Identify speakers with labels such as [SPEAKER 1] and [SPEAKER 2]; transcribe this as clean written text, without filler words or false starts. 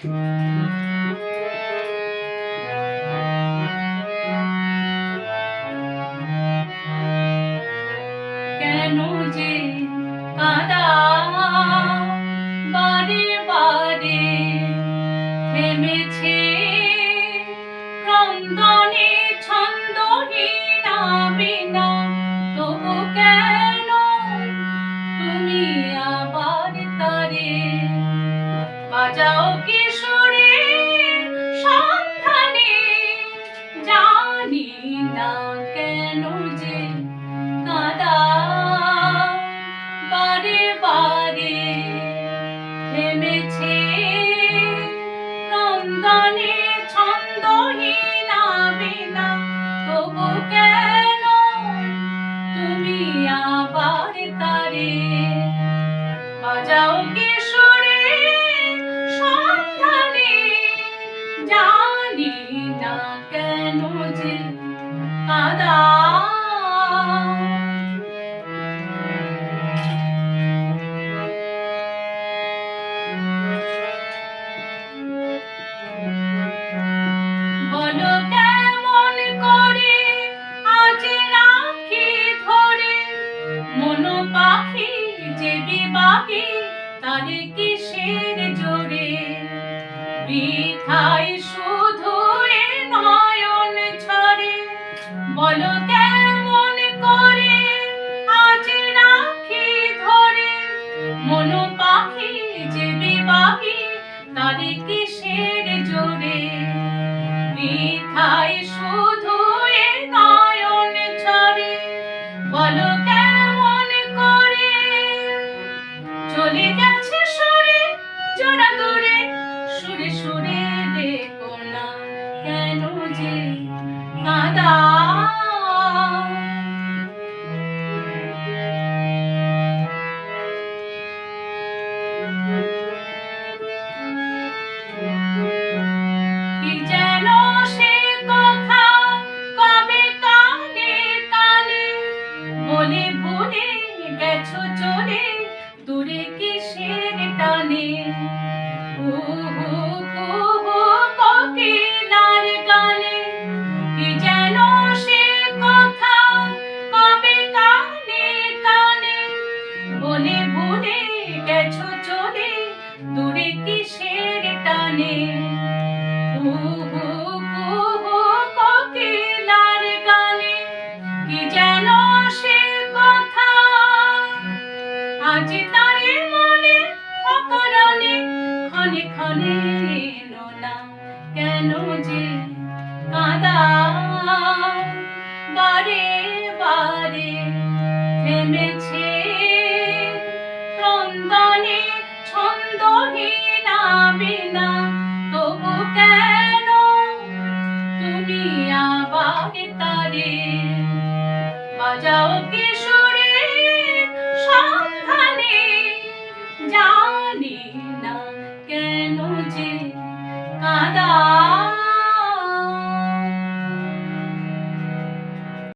[SPEAKER 1] কেন যে কাঁদাও বারে বারে থেমেছে ক্রন্দনে ছন্দহীনা বিনা, তবু কেন তুমি আবার তারে বাজাও কিশোরে সন্ধানে, জানি না কেন যে কাঁদাও বারে বারে থেমেছে ক্রন্দনে ছন্দহীনা বিনা, তবু কেন তুমি আবার তারে বাজাও কিশোরে সন্ধানে, জানি না কেন যে কাঁদাও। বলো কেমন করে আজ রাখি ধরে মন পাখি যে বিবাহী, তারে কিসের জোরে বৃথায় শুধু এ নয়ন ছড়ে। বলো কেমন করে আজ রাখি ধরে মন পাখি যে বিবাহী, তারে কিসের জোরে বৃথায় শুধু এ নয়ন ছড়ে। বলো কেমন করে চলে গেছে সরে জোড়া দূরে, সুরে সুরে দেখো না কেন যে কাঁদাও। কি যেন সে কথা কবে কানে কানে বলে ভুলে গেছো চলে দূরে কিসের টানে। কুহু কুহু কোকিলার গানে কি যেন সে কথা কবে কানে কানে বলে ভুলে গেছো চলে দূরে কিসের টানে। কুহু কুহু কোকিলার গানে কি যেন সে কথা আজ তারে মনে অকারণে ক্ষণে ক্ষণে এলো না কেন যে কাঁদাও বারে বারে থেমেছে ক্রন্দনে ছন্দহীনা বিনা।